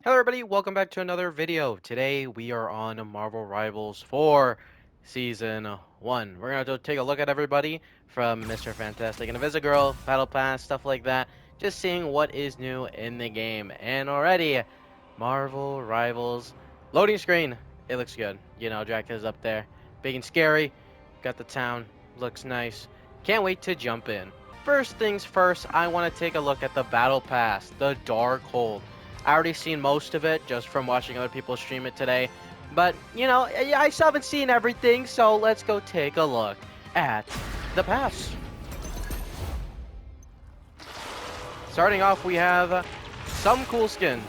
Hello everybody, welcome back to another video. Today we are on Marvel Rivals 4 Season 1. We're going to take a look at everybody from Mr. Fantastic and Invisigirl, Battle Pass, stuff like that. Just seeing what is new in the game. And already, Marvel Rivals loading screen. It looks good. You know, Dracula's up there. Big and scary. Got the town. Looks nice. Can't wait to jump in. First things first, I want to take a look at the Battle Pass, the Darkhold. I already seen most of it just from watching other people stream it today. But, you know, I still haven't seen everything, so let's go take a look at the pass. Starting off, we have some cool skin.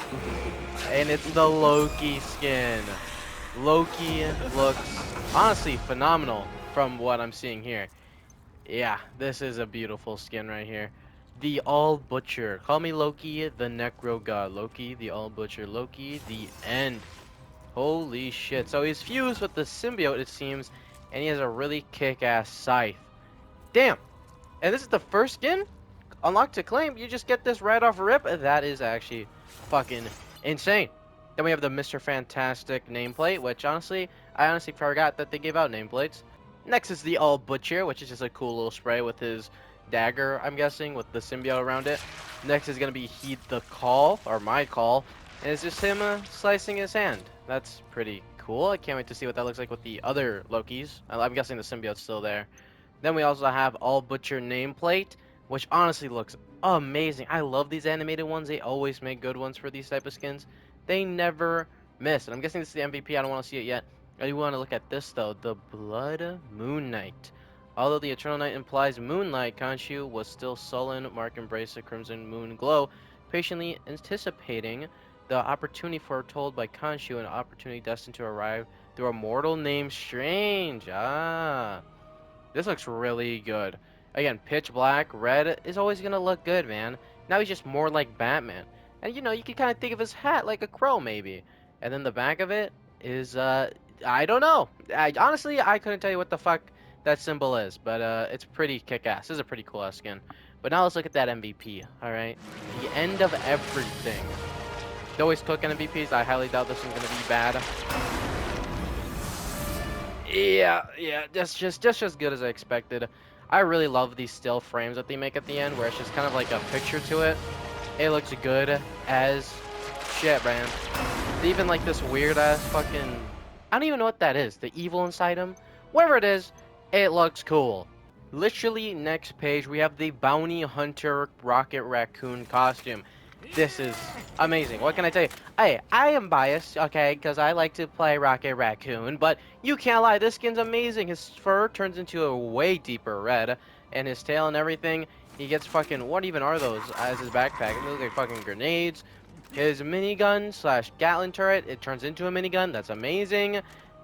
And it's the Loki skin. Loki looks honestly phenomenal from what I'm seeing here. Yeah, this is a beautiful skin right here. The All Butcher. Call me Loki, the Necro God. Loki, the All Butcher. Loki, the End. Holy shit. So he's fused with the symbiote, it seems, and he has a really kick-ass scythe. Damn. And this is the first skin? Unlocked to claim. You just get this right off rip. That is actually fucking insane. Then we have the Mr. Fantastic nameplate, which I honestly forgot that they gave out nameplates. Next is the All Butcher, which is just a cool little spray with his dagger, I'm guessing, with the symbiote around it. Next is going to be Heed the Call, or My Call, and it's just him slicing his hand. That's pretty cool. I can't wait to see what that looks like with the other Lokis. I'm guessing the symbiote's still there. Then we also have All Butcher nameplate, which honestly looks amazing. I love these animated ones. They always make good ones for these type of skins. They never miss. And I'm guessing this is the MVP. I don't want to see it yet. I do want to look at this though. The Blood Moon Knight. Although the Eternal Night implies moonlight, Khonshu was still sullen. Mark embraced the crimson moon glow, patiently anticipating the opportunity foretold by Khonshu, an opportunity destined to arrive through a mortal named Strange. This looks really good. Again, pitch black, red is always going to look good, man. Now he's just more like Batman. And, you know, you can kind of think of his hat like a crow, maybe. And then the back of it is, I don't know. Honestly, I couldn't tell you what the fuck that symbol is. But, it's pretty kick-ass. This is a pretty cool-ass skin. But now let's look at that MVP, alright? The end of everything. They always cook in MVPs. I highly doubt this one's going to be bad. Yeah, that's just as good as I expected. I really love these still frames that they make at the end, where it's just kind of like a picture to it. It looks good as shit, man. Even like this weird ass fucking, I don't even know what that is. The evil inside him, whatever it is, it looks cool. Literally, next page we have the Bounty Hunter Rocket Raccoon costume. This is amazing. What can I tell you? Hey, I am biased, okay, because I like to play Rocket Raccoon, but you can't lie, this skin's amazing. His fur turns into a way deeper red, and his tail and everything, he gets fucking, what even are those as his backpack? It looks like fucking grenades. His minigun slash Gatling turret, it turns into a minigun. That's amazing.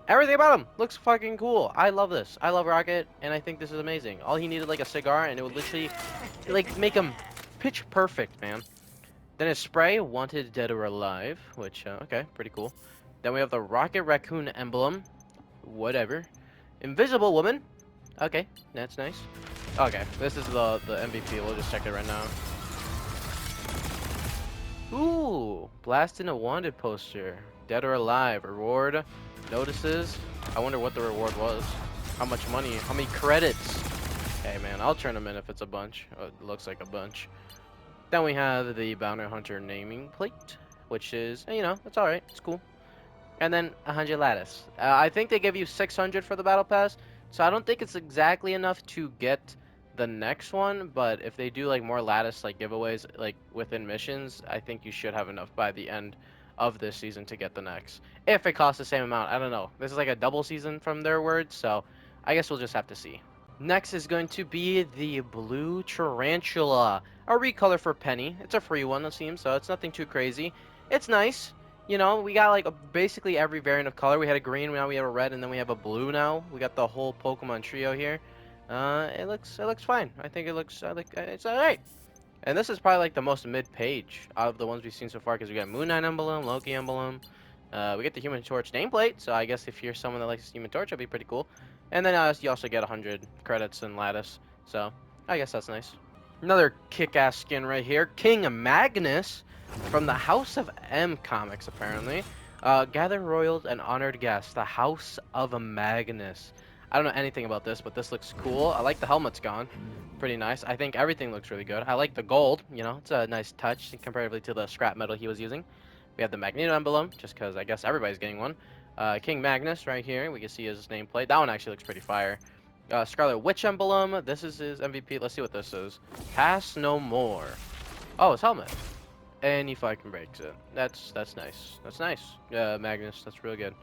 Everything about him looks fucking cool. I love this. I love Rocket, and I think this is amazing. All he needed, like, a cigar, and it would literally, like, make him pitch perfect, man. Then his spray, Wanted Dead or Alive, which, okay, pretty cool. Then we have the Rocket Raccoon emblem, whatever. Invisible Woman, okay, that's nice. Okay, this is the MVP, we'll just check it right now. Ooh, Blast in a Wanted poster, Dead or Alive, reward, notices. I wonder what the reward was. How much money, how many credits? Hey man, I'll turn them in if it's a bunch. Oh, it looks like a bunch. Then we have the Bounty Hunter naming plate, which is, you know, it's alright, it's cool. And then 100 lattice. I think they give you 600 for the Battle Pass, so I don't think it's exactly enough to get the next one, but if they do, like, more lattice, like, giveaways, like, within missions, I think you should have enough by the end of this season to get the next. If it costs the same amount, I don't know. This is like a double season from their words, so I guess we'll just have to see. Next is going to be the Blue Tarantula, a recolor for Penny. It's a free one, it seems, so it's nothing too crazy. It's nice. You know, we got like basically every variant of color. We had a green, now we have a red, and then we have a blue now. We got the whole Pokemon trio here. It looks fine. I think it looks, it's alright. And this is probably like the most mid-page out of the ones we've seen so far, because we got Moon Knight emblem, Loki emblem. We get the Human Torch nameplate, so I guess if you're someone that likes Human Torch, it'd be pretty cool. And then you also get 100 credits and lattice, so I guess that's nice. Another kick-ass skin right here, King Magnus. From the House of M comics, apparently. Gather royals and honored guests. The House of Magnus. I don't know anything about this, but this looks cool. I like the helmet's gone. Pretty nice. I think everything looks really good. I like the gold. You know, it's a nice touch comparatively to the scrap metal he was using. We have the Magneto emblem, just because I guess everybody's getting one. King Magnus right here. We can see his nameplate. That one actually looks pretty fire. Scarlet Witch emblem. This is his MVP. Let's see what this is. Pass no more. Oh, his helmet. And he fucking breaks it. That's nice. That's nice. Magnus, that's real good.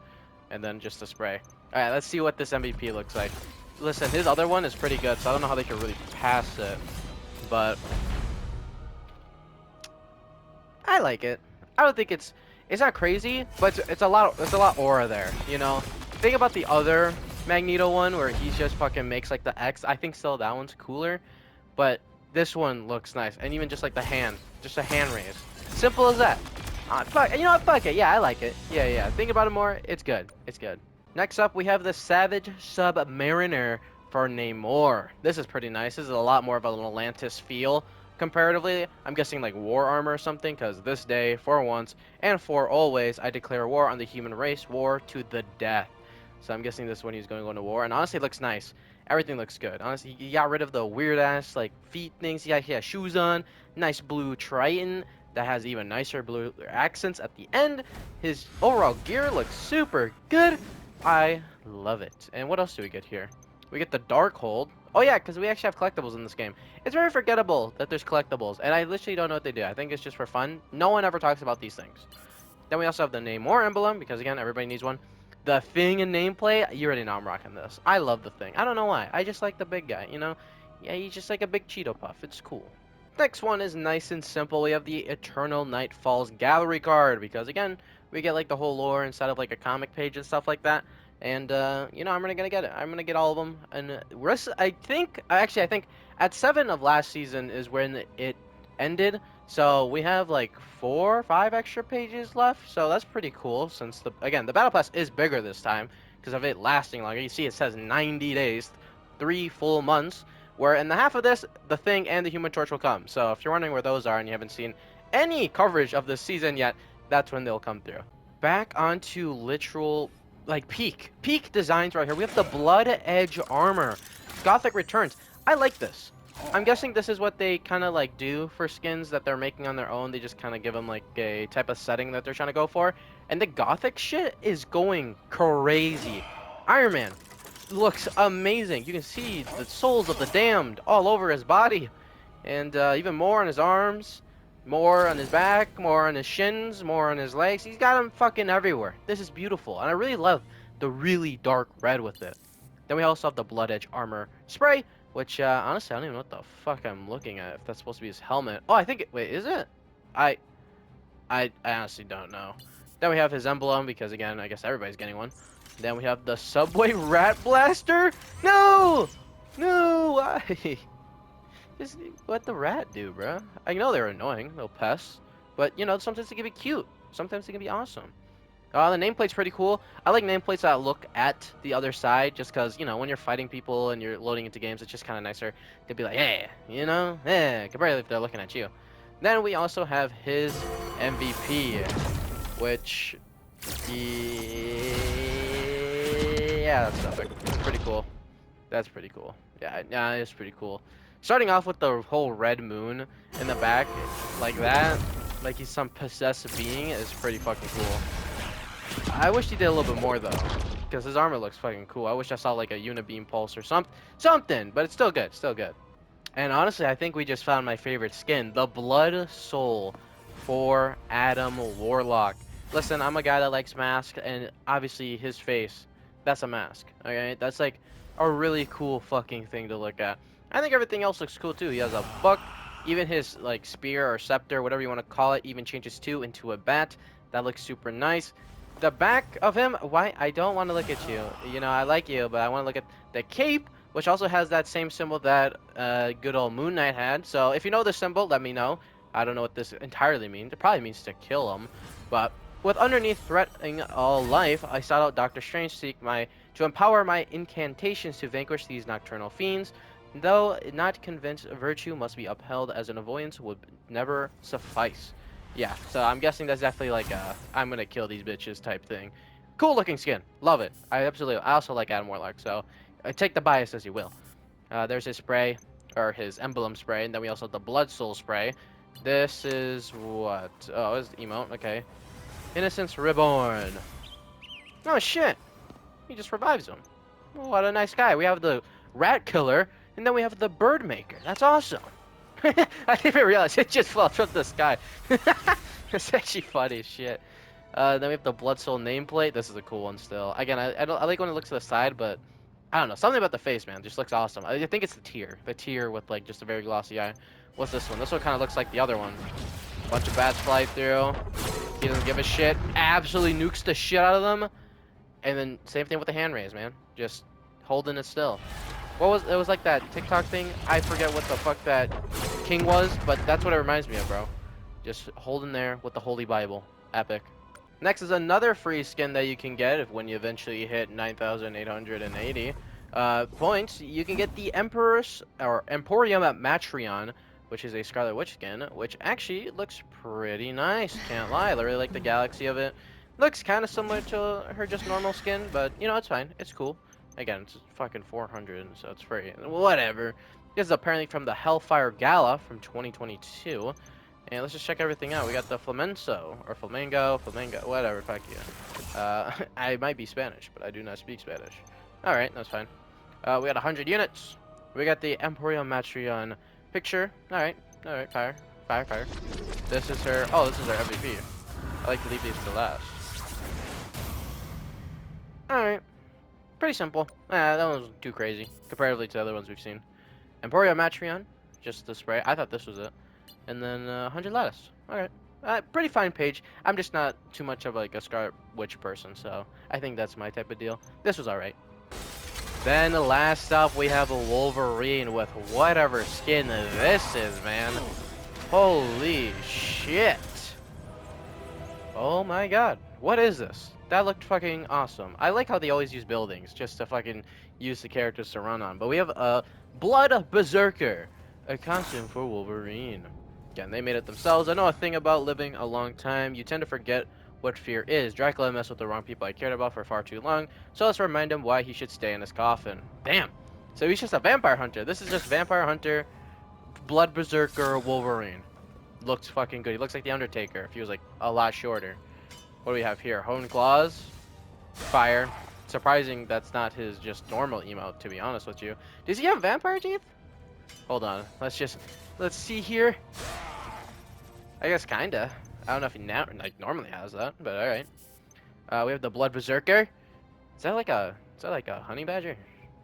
And then just the spray. Alright, let's see what this MVP looks like. Listen, his other one is pretty good, so I don't know how they could really pass it. But I like it. I don't think it's not crazy, but it's a lot aura there, you know? Think about the other Magneto one where he just fucking makes like the X. I think still that one's cooler, but this one looks nice. And even just like the hand, just a hand raise. Simple as that. Fuck, you know what? Fuck it. Yeah, I like it. Yeah. Think about it more. It's good. It's good. Next up, we have the Savage Submariner for Namor. This is pretty nice. This is a lot more of an Atlantis feel comparatively. I'm guessing like war armor or something, because this day, for once, and for always, I declare war on the human race, war to the death. So I'm guessing this one he's going to go into war, and honestly it looks nice. Everything looks good. Honestly, he got rid of the weird ass like feet things. He has shoes on. Nice blue Triton that has even nicer blue accents at the end. His overall gear looks super good. I love it. And what else do we get here? We get the Darkhold. Oh yeah, because we actually have collectibles in this game. It's very forgettable that there's collectibles, and I literally don't know what they do. I think it's just for fun. No one ever talks about these things. Then we also have the Namor emblem, because again, everybody needs one. The Thing and nameplate, you already know I'm rocking this. I love the Thing. I don't know why. I just like the big guy, you know? Yeah, he's just like a big Cheeto Puff. It's cool. Next one is nice and simple. We have the Eternal Night Falls Gallery card, because again, we get like the whole lore instead of like a comic page and stuff like that. And, you know, I'm gonna get it. I'm gonna get all of them. And I think at 7 of last season is when it ended. So we have like 4 or 5 extra pages left. So that's pretty cool since, the Battle Pass is bigger this time because of it lasting longer. You see it says 90 days, 3 full months, where in the half of this, the Thing and the Human Torch will come. So if you're wondering where those are and you haven't seen any coverage of this season yet, that's when they'll come through. Back onto literal like peak designs right here. We have the Blood Edge armor. Gothic returns. I like this. I'm guessing this is what they kind of like do for skins that they're making on their own. They just kind of give them like a type of setting that they're trying to go for. And the Gothic shit is going crazy. Iron Man looks amazing. You can see the souls of the damned all over his body. And even more on his arms. More on his back, more on his shins, more on his legs. He's got them fucking everywhere. This is beautiful. And I really love the really dark red with it. Then we also have the Blood Edge armor spray, which honestly, I don't even know what the fuck I'm looking at. If that's supposed to be his helmet. Oh, I think wait, is it? I honestly don't know. Then we have his emblem, because again, I guess everybody's getting one. Then we have the Subway Rat Blaster. No! No, why? Just what the rat do, bro? I know they're annoying, little pests, but you know, sometimes they can be cute. Sometimes they can be awesome. The nameplate's pretty cool. I like nameplates that look at the other side, just because, you know, when you're fighting people and you're loading into games, it's just kind of nicer to be like, hey, you know, hey, compared if they're looking at you. Then we also have his MVP, which, yeah, that's epic. That's pretty cool. That's pretty cool. Yeah, it's pretty cool. Starting off with the whole red moon in the back, like that, like he's some possessed being, is pretty fucking cool. I wish he did a little bit more though, because his armor looks fucking cool. I wish I saw like a unibeam pulse or something, but it's still good, still good. And honestly, I think we just found my favorite skin, the Blood Soul for Adam Warlock. Listen, I'm a guy that likes masks, and obviously his face, that's a mask, okay? That's like a really cool fucking thing to look at. I think everything else looks cool too. He has a buck, even his like spear or scepter, whatever you want to call it, even changes into a bat. That looks super nice. The back of him, why? I don't want to look at you. You know, I like you, but I want to look at the cape, which also has that same symbol that good old Moon Knight had. So if you know the symbol, let me know. I don't know what this entirely means. It probably means to kill him. But with underneath threatening all life, I sought out Dr. Strange to empower my incantations to vanquish these nocturnal fiends. Though not convinced, virtue must be upheld, as an avoidance would never suffice. Yeah, so I'm guessing that's definitely like a I'm gonna kill these bitches type thing. Cool looking skin. Love it. I also like Adam Warlock, so take the bias as you will. There's his spray, or his emblem spray, and then we also have the Blood Soul spray. This is what? Oh, it's the emote. Okay. Innocence Reborn. Oh shit! He just revives him. What a nice guy. We have the Rat Killer, and then we have the Bird Maker. That's awesome. I didn't even realize it just fell from the sky. It's actually funny as shit. Then we have the Blood Soul nameplate. This is a cool one still. Again, I like when it looks to the side, but I don't know. Something about the face, man, just looks awesome. I think it's the tear. The tear with like just a very glossy eye. What's this one? This one kind of looks like the other one. Bunch of bats fly through. He doesn't give a shit. Absolutely nukes the shit out of them. And then same thing with the hand raise, man. Just holding it still. It was like that TikTok thing. I forget what the fuck that king was, but that's what it reminds me of, bro. Just holding there with the Holy Bible. Epic. Next is another free skin that you can get when you eventually hit 9,880 points. You can get the Emperor's or Emporium at Matreon, which is a Scarlet Witch skin, which actually looks pretty nice. Can't lie, I really like the galaxy of it. Looks kind of similar to her just normal skin, but you know, it's fine. It's cool. Again, it's fucking 400, so it's free. Whatever. This is apparently from the Hellfire Gala from 2022. And let's just check everything out. We got the Flamenco, or Flamingo, whatever, fuck you. I might be Spanish, but I do not speak Spanish. Alright, that's fine. We got 100 units. We got the Emporium Matreon picture. Alright, fire. This is her, oh, this is her MVP. I like to leave these to last. Alright. Pretty simple. That one was too crazy, comparatively to the other ones we've seen. Emporium Matreon, just the spray. I thought this was it. And then 100 lattice. Alright. Pretty fine page. I'm just not too much of like a Scarlet Witch person, so I think that's my type of deal. This was alright. Then last up we have a Wolverine with whatever skin this is, man. Holy shit. Oh my god. What is this? That looked fucking awesome. I like how they always use buildings just to fucking use the characters to run on. But we have a Blood Berserker, a costume for Wolverine. Again, they made it themselves. I know a thing about living a long time. You tend to forget what fear is. Dracula messed with the wrong people I cared about for far too long, so let's remind him why he should stay in his coffin. Damn. So he's just a vampire hunter. This is just vampire hunter, Blood Berserker, Wolverine. Looks fucking good. He looks like the Undertaker if he was like a lot shorter. What do we have here? Honed Claws, fire. Surprising that's not his just normal emote, to be honest with you. Does he have vampire teeth? Hold on. Let's see here. I guess kinda. I don't know if he now normally has that, but all right. We have the Blood Berserker. Is that like a honey badger?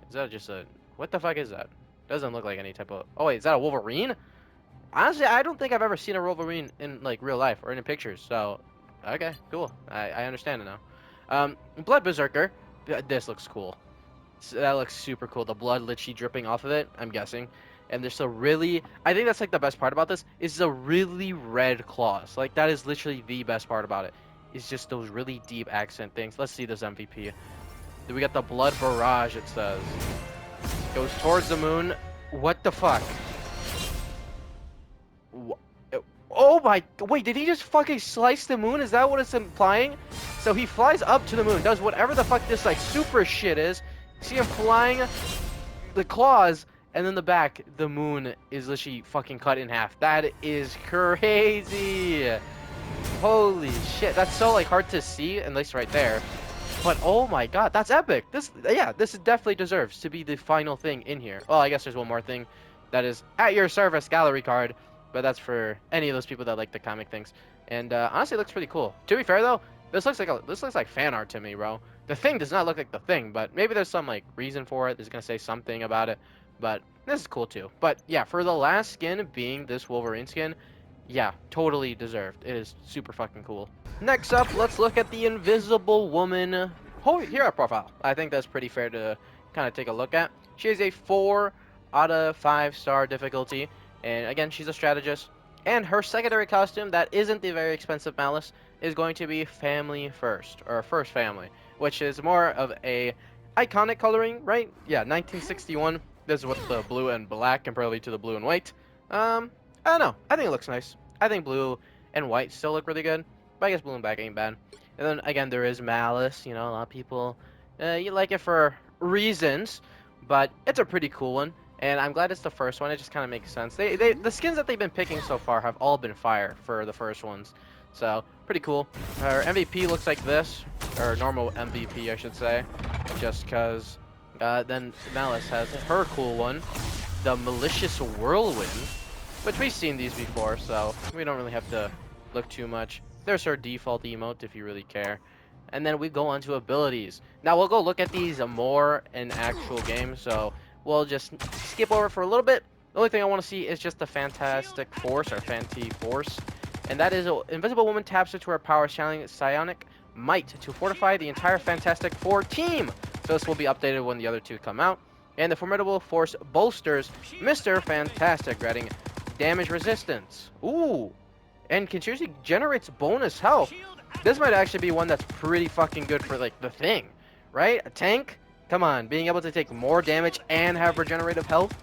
Is that just a what the fuck is that? Doesn't look like any type of. Oh wait, is that a Wolverine? Honestly, I don't think I've ever seen a Wolverine in like real life or in pictures. So, okay, cool. I understand it now. Blood Berserker. This looks cool. So that looks super cool. The blood literally dripping off of it, I'm guessing. And there's a really, I think that's like the best part about this, is the really red claws. Like that is literally the best part about it. It's just those really deep accent things. Let's see this MVP. Then we got the Blood Barrage, it says. Goes towards the moon. What the fuck? Oh my, wait, did he just fucking slice the moon? Is that what it's implying? So he flies up to the moon, does whatever the fuck this like super shit is. See him flying, the claws, and then the back, the moon is literally fucking cut in half. That is crazy. Holy shit, that's so like hard to see, at least right there. But oh my god, that's epic. This definitely deserves to be the final thing in here. Well, I guess there's one more thing that is at your service gallery card, but that's for any of those people that like the comic things. And honestly, it looks pretty cool. To be fair though, this looks like fan art to me, bro. The thing does not look like the thing, but maybe there's some like reason for it. There's gonna say something about it, but this is cool too. But yeah, for the last skin being this Wolverine skin, yeah, totally deserved. It is super fucking cool. Next up, let's look at the Invisible Woman hero profile. I think that's pretty fair to kind of take a look at. She is a 4 out of 5 star difficulty, and again, she's a strategist. And her secondary costume, that isn't the very expensive Malice, is going to be Family First, or First Family, which is more of a iconic coloring, right? Yeah, 1961. This is with the blue and black comparatively to the blue and white. I don't know. I think it looks nice. I think blue and white still look really good, but I guess blue and black ain't bad. And then again, there is Malice. You know, a lot of people you like it for reasons, but it's a pretty cool one. And I'm glad it's the first one. It just kind of makes sense. The skins that they've been picking so far have all been fire for the first ones. So, pretty cool. Our MVP looks like this. Or normal MVP, I should say. Just because then Malice has her cool one. The Malicious Whirlwind. Which we've seen these before, so we don't really have to look too much. There's her default emote if you really care. And then we go on to abilities. Now, we'll go look at these more in actual games, so we'll just skip over for a little bit. The only thing I want to see is just the Fantastic Force, or Fanti Force. And that is, Invisible Woman taps into her power, channeling Psionic Might to fortify the entire Fantastic Four team. So this will be updated when the other two come out. And the Formidable Force bolsters Mr. Fantastic, granting damage resistance. Ooh. And continuously generates bonus health. This might actually be one that's pretty fucking good for, like, the Thing. Right? A tank? Come on. Being able to take more damage and have regenerative health?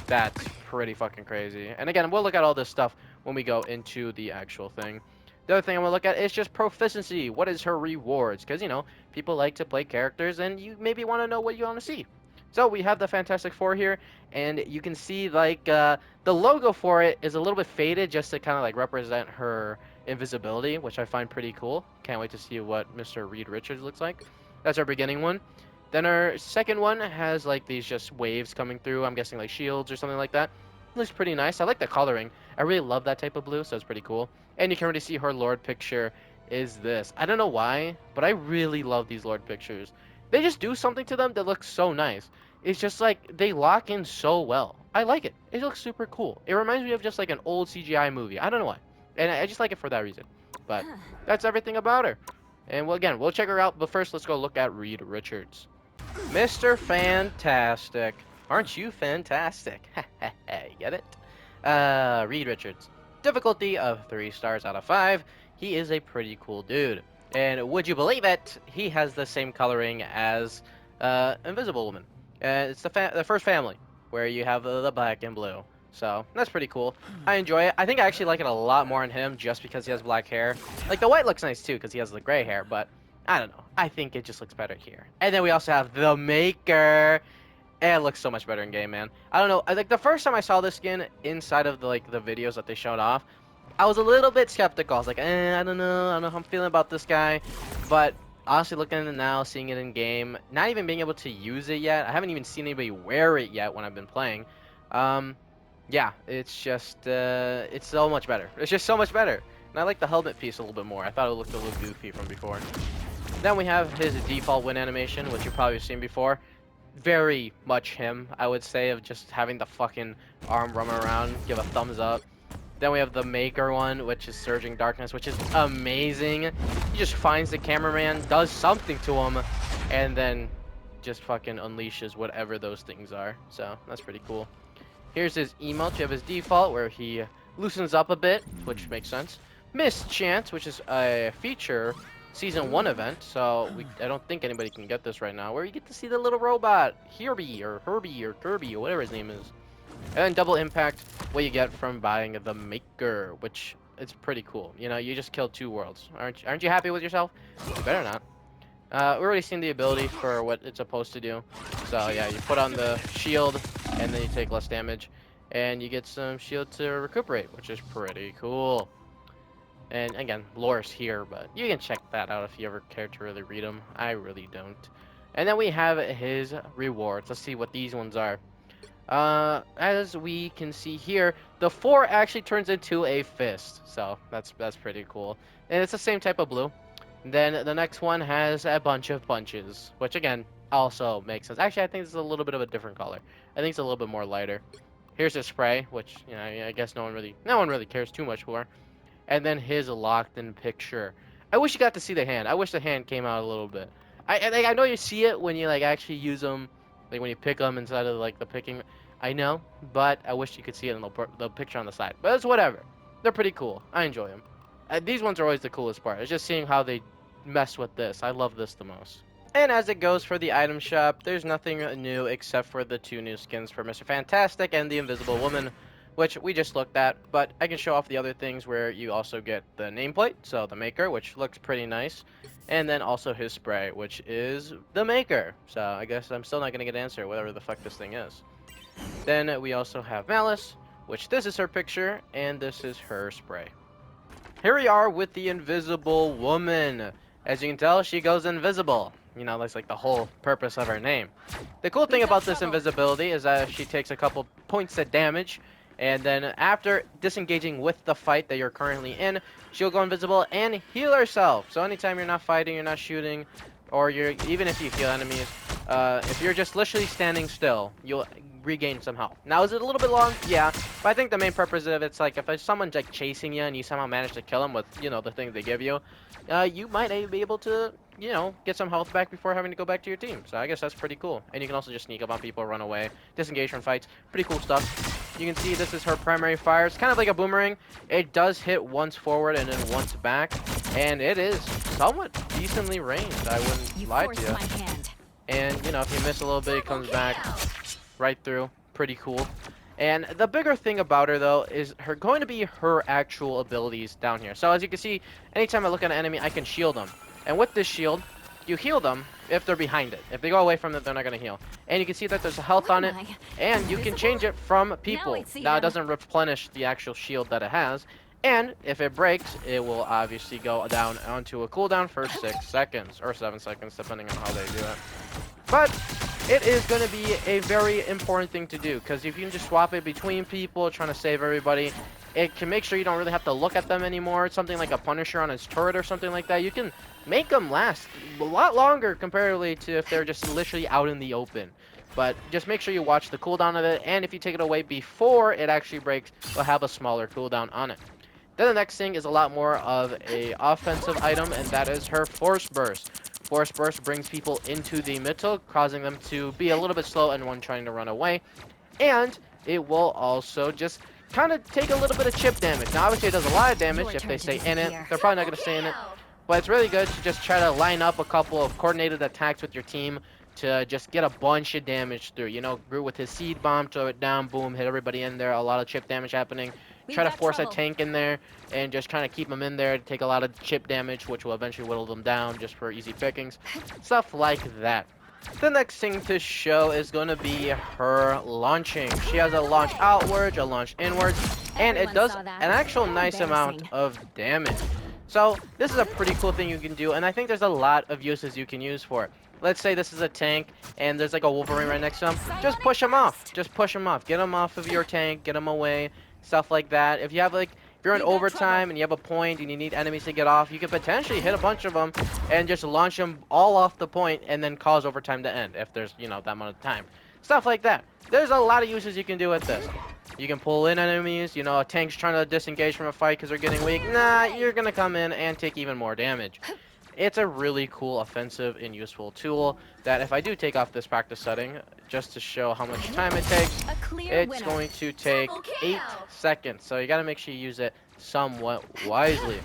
That's pretty fucking crazy. And again, we'll look at all this stuff when we go into the actual thing. The other thing I'm going to look at is just proficiency. What is her rewards? Because, you know, people like to play characters and you maybe want to know what you want to see. So we have the Fantastic Four here, and you can see, like, the logo for it is a little bit faded just to kind of, like, represent her invisibility, which I find pretty cool. Can't wait to see what Mr. Reed Richards looks like. That's our beginning one. Then our second one has, like, these just waves coming through. I'm guessing, like, shields or something like that. Looks pretty nice. I like the coloring. I really love that type of blue, so it's pretty cool. And you can already see her Lord picture is this. I don't know why, but I really love these Lord pictures. They just do something to them that looks so nice. It's just like they lock in so well. I like it. It looks super cool. It reminds me of just like an old CGI movie. I don't know why. And I just like it for that reason. But that's everything about her. And well, again, we'll check her out. But first, let's go look at Reed Richards. Mr. Fantastic. Aren't you fantastic? Get it? Reed Richards. Difficulty of 3 stars out of 5. He is a pretty cool dude. And would you believe it? He has the same coloring as Invisible Woman. It's the first family where you have the black and blue. So that's pretty cool. I enjoy it. I think I actually like it a lot more in him just because he has black hair. Like the white looks nice too because he has the gray hair, but I don't know. I think it just looks better here. And then we also have the Maker. It looks so much better in game, man. I don't know. Like the first time I saw this skin inside of the videos that they showed off, I was a little bit skeptical. I was like, I don't know how I'm feeling about this guy. But honestly, looking at it now, seeing it in game, not even being able to use it yet. I haven't even seen anybody wear it yet when I've been playing. Yeah, it's just, it's so much better. It's just so much better. And I like the helmet piece a little bit more. I thought it looked a little goofy from before. Then we have his default win animation, which you've probably seen before. Very much him, I would say, of just having the fucking arm run around, give a thumbs up. Then we have the Maker one, which is Surging Darkness, which is amazing. He just finds the cameraman, does something to him, and then just fucking unleashes whatever those things are. So, that's pretty cool. Here's his emote. You have his default, where he loosens up a bit, which makes sense. Mischance, which is a feature Season 1 event, so I don't think anybody can get this right now, where you get to see the little robot, Herbie, or Kirby, or whatever his name is. And then Double Impact, what you get from buying the Maker, which it's pretty cool. You know, you just killed 2 worlds. Aren't you happy with yourself? You better not. We're already seen the ability for what it's supposed to do. So yeah, you put on the shield, and then you take less damage. And you get some shield to recuperate, which is pretty cool. And again, lore's here, but you can check that out if you ever care to really read them. I really don't. And then we have his rewards. Let's see what these ones are. As we can see here, the 4 actually turns into a fist. So that's pretty cool. And it's the same type of blue. Then the next one has a bunch of bunches, which again also makes sense. Actually, I think this is a little bit of a different color. I think it's a little bit more lighter. Here's a spray, which, you know, I guess no one really cares too much for. And then his locked-in picture. I wish you got to see the hand. I wish the hand came out a little bit. I know you see it when you like actually use them, like when you pick them inside of like the picking. I know, but I wish you could see it in the picture on the side. But it's whatever. They're pretty cool. I enjoy them. These ones are always the coolest part. It's just seeing how they mess with this. I love this the most. And as it goes for the item shop, there's nothing new except for the 2 new skins for Mr. Fantastic and the Invisible Woman, which we just looked at, but I can show off the other things where you also get the nameplate, so the maker, which looks pretty nice, and then also his spray, which is the maker. So I guess I'm still not going to get an answer, whatever the fuck this thing is. Then we also have Malice, which this is her picture, and this is her spray. Here we are with the Invisible Woman. As you can tell, she goes invisible. You know, that's like the whole purpose of her name. The cool thing about this invisibility is that she takes a couple points of damage, and then after disengaging with the fight that you're currently in, she'll go invisible and heal herself. So anytime you're not fighting, you're not shooting, or even if you heal enemies, if you're just literally standing still, you'll regain some health. Now, is it a little bit long? Yeah, but I think the main purpose of it's like if someone's like chasing you and you somehow manage to kill them with, you know, the thing they give you, you might be able to, you know, get some health back before having to go back to your team. So I guess that's pretty cool. And you can also just sneak up on people, run away, disengage from fights. Pretty cool stuff. You can see this is her primary fire. It's kind of like a boomerang. It does hit once forward and then once back, and it is somewhat decently ranged. I wouldn't lie to you. And you know, if you miss a little bit, it comes back right through. Pretty cool. And the bigger thing about her, though, is going to be her actual abilities down here. So as you can see, anytime I look at an enemy, I can shield them. And with this shield, you heal them if they're behind it. If they go away from it, they're not going to heal. And you can see that there's a health on it, and you can change it from people. Now, it doesn't replenish the actual shield that it has. And if it breaks, it will obviously go down onto a cooldown for 6 seconds, or 7 seconds, depending on how they do it. But it is going to be a very important thing to do, because if you can just swap it between people trying to save everybody, it can make sure you don't really have to look at them anymore. It's something like a Punisher on his turret or something like that. You can make them last a lot longer comparatively to if they're just literally out in the open. But just make sure you watch the cooldown of it, and if you take it away before it actually breaks, it'll have a smaller cooldown on it. Then the next thing is a lot more of a offensive item, and that is her Force Burst. Force Burst brings people into the middle, causing them to be a little bit slow and one trying to run away. And it will also just kind of take a little bit of chip damage. Now, obviously, it does a lot of damage if they stay in it. They're probably not going to stay in it. But it's really good to just try to line up a couple of coordinated attacks with your team to just get a bunch of damage through. You know, Groot with his seed bomb, throw it down, boom, hit everybody in there. A lot of chip damage happening. Try to force a tank in there and just kind of keep them in there to take a lot of chip damage, which will eventually whittle them down just for easy pickings. Stuff like that. The next thing to show is going to be her launching. She has a launch outwards, a launch inwards, and it does an actual nice amount of damage. So this is a pretty cool thing you can do, and I think there's a lot of uses you can use for it. Let's say this is a tank, and there's like a Wolverine right next to him. Just push him off. Just push him off. Get him off of your tank. Get him away. Stuff like that. If you have like, if you're in overtime and you have a point and you need enemies to get off, you could potentially hit a bunch of them and just launch them all off the point and then cause overtime to end if there's, you know, that amount of time. Stuff like that. There's a lot of uses you can do with this. You can pull in enemies, you know, a tank's trying to disengage from a fight because they're getting weak. Nah, you're going to come in and take even more damage. It's a really cool offensive and useful tool that if I do take off this practice setting, just to show how much time it takes, it's going to take 8 seconds. So you got to make sure you use it somewhat wisely.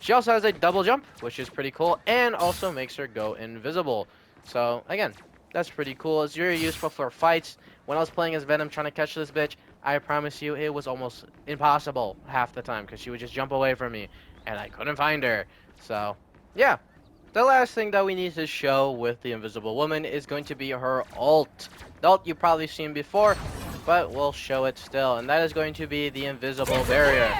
She also has a double jump, which is pretty cool, and also makes her go invisible. So again, that's pretty cool. It's very useful for fights. When I was playing as Venom trying to catch this bitch, I promise you it was almost impossible half the time because she would just jump away from me and I couldn't find her. So yeah. The last thing that we need to show with the Invisible Woman is going to be her ult. The ult you've probably seen before, but we'll show it still. And that is going to be the Invisible Barrier.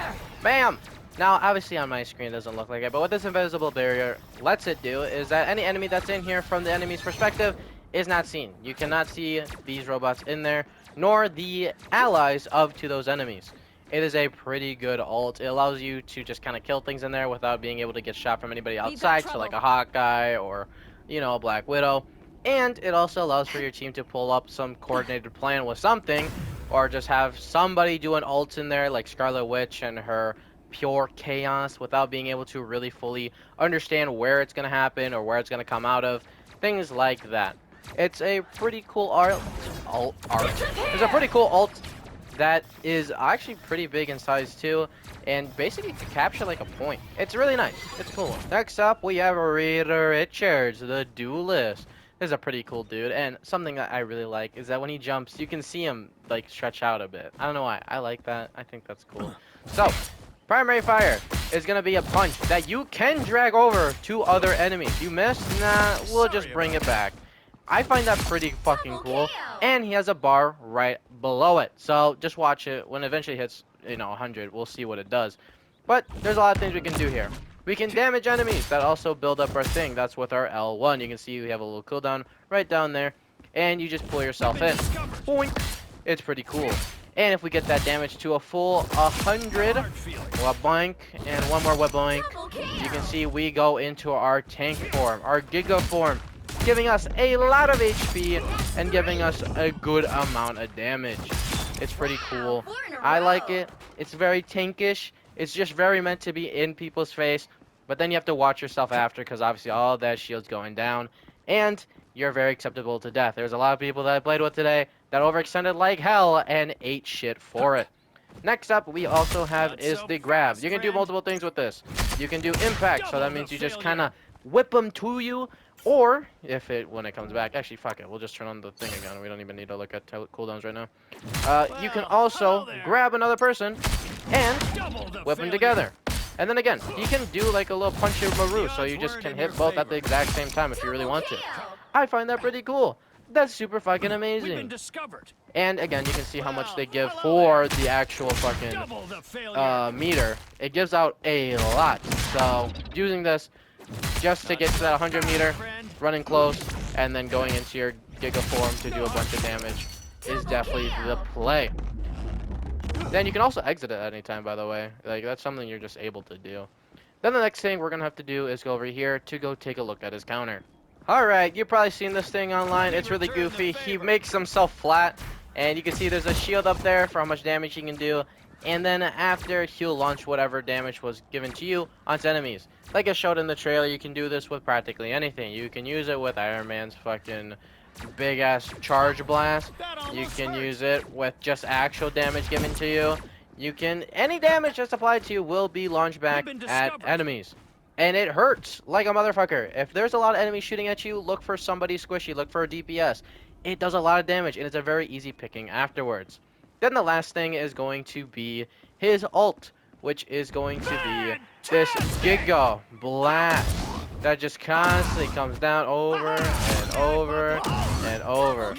Bam! Now, obviously on my screen it doesn't look like it, but what this Invisible Barrier lets it do is that any enemy that's in here from the enemy's perspective is not seen. You cannot see these robots in there, nor the allies to those enemies. It is a pretty good ult. It allows you to just kind of kill things in there without being able to get shot from anybody outside, so like a Hawkeye or, you know, a Black Widow. And it also allows for your team to pull up some coordinated plan with something, or just have somebody do an ult in there, like Scarlet Witch and her pure chaos, without being able to really fully understand where it's going to happen or where it's going to come out of. Things like that. It's a pretty cool art. It's a pretty cool ult that is actually pretty big in size too, and basically can capture like a point. It's really nice. It's cool. Next up, we have Rita Richards, the Duelist. is a pretty cool dude, and something that I really like is that when he jumps, you can see him like stretch out a bit. I don't know why. I like that. I think that's cool. So, primary fire is gonna be a punch that you can drag over to other enemies. You miss? Nah, we'll just bring it back. I find that pretty fucking cool. And he has a bar right below it. So just watch it. When it eventually hits, 100, we'll see what it does. But there's a lot of things we can do here. We can damage enemies that also build up our thing. That's with our L1. You can see we have a little cooldown right down there. And you just pull yourself in. Boink. It's pretty cool. And if we get that damage to a full 100, boink, and one more boink, you can see we go into our tank form, our Giga form, giving us a lot of HP and giving us a good amount of damage. It's pretty cool. I like it. It's very tankish. It's just very meant to be in people's face, but then you have to watch yourself after because obviously all that shield's going down, and you're very acceptable to death. There's a lot of people that I played with today that overextended like hell and ate shit for it. Next up, we also have is the grab. You can do multiple things with this. You can do impact, so that means you just kind of whip them to you, or when it comes back, actually fuck it, we'll just turn on the thing again. We don't even need to look at cooldowns right now. You can also grab another person and whip them together. And then again, you can do like a little punch of Maru, so you just can hit both at the exact same time if you really want to. I find that pretty cool. That's super fucking amazing. And again, you can see how much they give for the actual fucking meter. It gives out a lot. So using this just to get to that 100 meter, running close, and then going into your Giga form to do a bunch of damage is definitely the play. Then you can also exit at any time, by the way. Like, that's something you're just able to do. Then the next thing we're going to have to do is go over here to go take a look at his counter. Alright, you've probably seen this thing online. It's really goofy. He makes himself flat, and you can see there's a shield up there for how much damage he can do. And then after, he'll launch whatever damage was given to you onto enemies. Like I showed in the trailer, you can do this with practically anything. You can use it with Iron Man's fucking big-ass charge blast. You can use it with just actual damage given to you. Any damage that's applied to you will be launched back at enemies. And it hurts like a motherfucker. If there's a lot of enemies shooting at you, look for somebody squishy, look for a DPS. It does a lot of damage, and it's a very easy picking afterwards. Then the last thing is going to be his ult, which is going to be this Giga Blast that just constantly comes down over and over and over.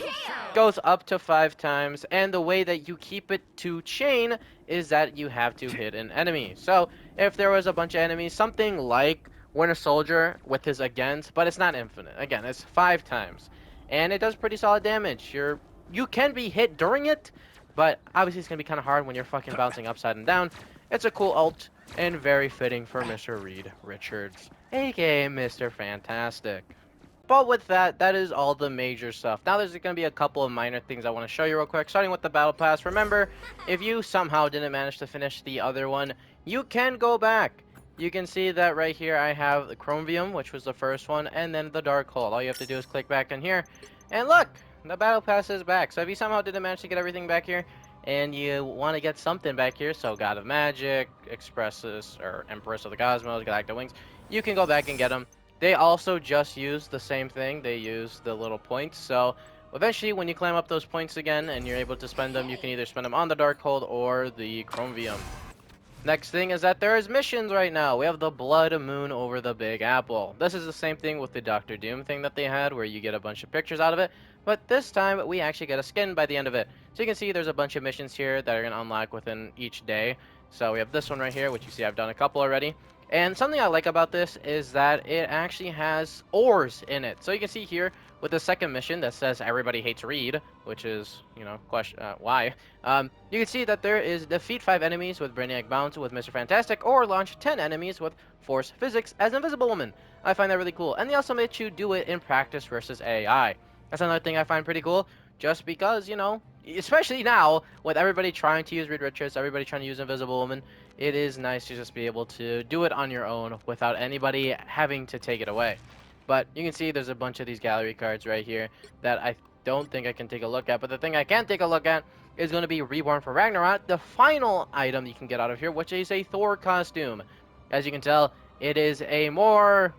Goes up to 5 times, and the way that you keep it to chain is that you have to hit an enemy. So if there was a bunch of enemies, something like Winter Soldier with his against, but it's not infinite. Again, it's 5 times, and it does pretty solid damage. You can be hit during it, but obviously it's gonna be kind of hard when you're fucking bouncing upside and down. It's a cool ult and very fitting for Mr. Reed Richards, aka Mr. Fantastic. But with that is all the major stuff. Now there's going to be a couple of minor things I want to show you real quick, starting with the Battle Pass. Remember, if you somehow didn't manage to finish the other one, you can go back. You can see that right here I have the Chromium, which was the first one, and then the Dark Hold. All you have to do is click back in here, and look, the Battle Pass is back. So if you somehow didn't manage to get everything back here, and you want to get something back here, so God of Magic, Expressus, or Empress of the Cosmos, Galactic Wings, you can go back and get them. They also just use the same thing. They use the little points. So eventually, when you climb up those points again and you're able to spend them, you can either spend them on the Darkhold or the Chromium. Next thing is that there is missions right now. We have the Blood Moon over the Big Apple. This is the same thing with the Doctor Doom thing that they had, where you get a bunch of pictures out of it. But this time, we actually get a skin by the end of it. So you can see there's a bunch of missions here that are going to unlock within each day. So we have this one right here, which you see I've done a couple already. And something I like about this is that it actually has ores in it. So you can see here with the second mission that says everybody hates Reed, which is, question why. You can see that there is defeat 5 enemies with Brainiac Bounce with Mr. Fantastic, or launch 10 enemies with Force Physics as Invisible Woman. I find that really cool. And they also let you do it in practice versus AI. That's another thing I find pretty cool, just because, especially now, with everybody trying to use Reed Richards, everybody trying to use Invisible Woman, it is nice to just be able to do it on your own without anybody having to take it away. But you can see there's a bunch of these gallery cards right here that I don't think I can take a look at. But the thing I can take a look at is going to be Reborn for Ragnarok, the final item you can get out of here, which is a Thor costume. As you can tell, it is a more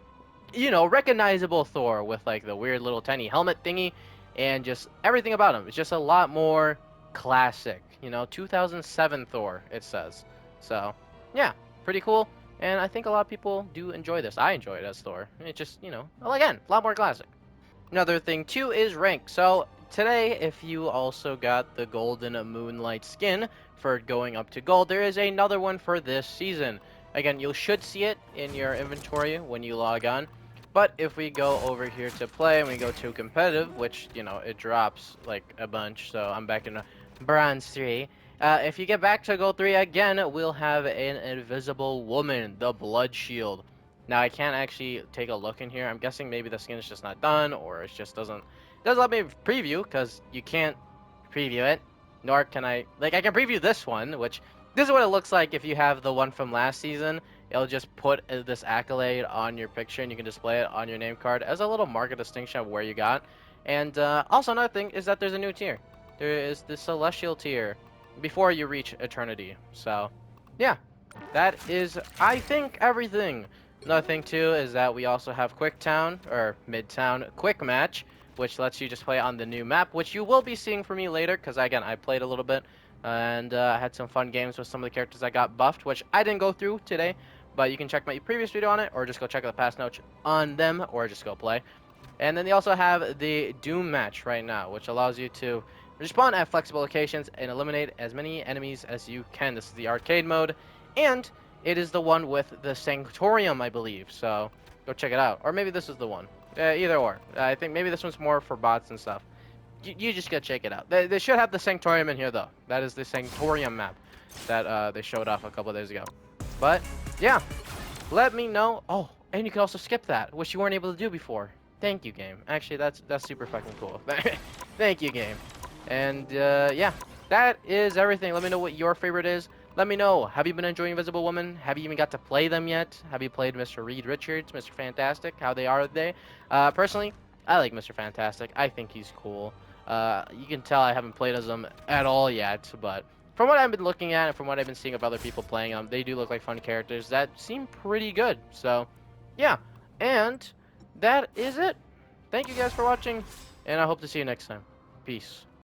you know, recognizable Thor with like the weird little tiny helmet thingy and just everything about him. It's just a lot more classic, you know, 2007 Thor, it says. So, yeah, pretty cool. And I think a lot of people do enjoy this. I enjoy it as Thor. It's just, you know, well, again, a lot more classic. Another thing too is rank. So today, if you also got the Golden Moonlight skin for going up to gold, there is another one for this season. Again, you should see it in your inventory when you log on. But if we go over here to play and we go to competitive, which, you know, it drops like a bunch. So I'm back in bronze 3. If you get back to gold 3 again, we'll have an invisible woman, the Blood Shield. Now I can't actually take a look in here. I'm guessing maybe the skin is just not done, or it just doesn't let me preview because you can't preview it. Nor can I I can preview this one, which this is what it looks like if you have the one from last season. It'll just put this accolade on your picture, and you can display it on your name card as a little mark of distinction of where you got. And also another thing is that there's a new tier. There is the Celestial tier before you reach Eternity. So, yeah, that is, I think, everything. Another thing too is that we also have Quick Town or Midtown Quick Match, which lets you just play on the new map, which you will be seeing from me later, because again, I played a little bit and I had some fun games with some of the characters that got buffed, which I didn't go through today, but you can check my previous video on it, or just go check out the past notes on them, or just go play. And then they also have the Doom match right now, which allows you to respawn at flexible locations and eliminate as many enemies as you can. This is the arcade mode, and it is the one with the Sanctorium, I believe. So go check it out. Or maybe this is the one. Either or. I think maybe this one's more for bots and stuff. You just gotta check it out. They should have the Sanctorium in here, though. That is the Sanctorium map that they showed off a couple days ago. But, yeah. Let me know. Oh, and you can also skip that, which you weren't able to do before. Thank you, game. Actually, that's super fucking cool. Thank you, game. And, yeah. That is everything. Let me know what your favorite is. Let me know. Have you been enjoying Invisible Woman? Have you even got to play them yet? Have you played Mr. Reed Richards, Mr. Fantastic? How they are they? Personally, I like Mr. Fantastic. I think he's cool. You can tell I haven't played as him at all yet, but from what I've been looking at and from what I've been seeing of other people playing them, they do look like fun characters that seem pretty good. So, yeah. And that is it. Thank you guys for watching, and I hope to see you next time. Peace.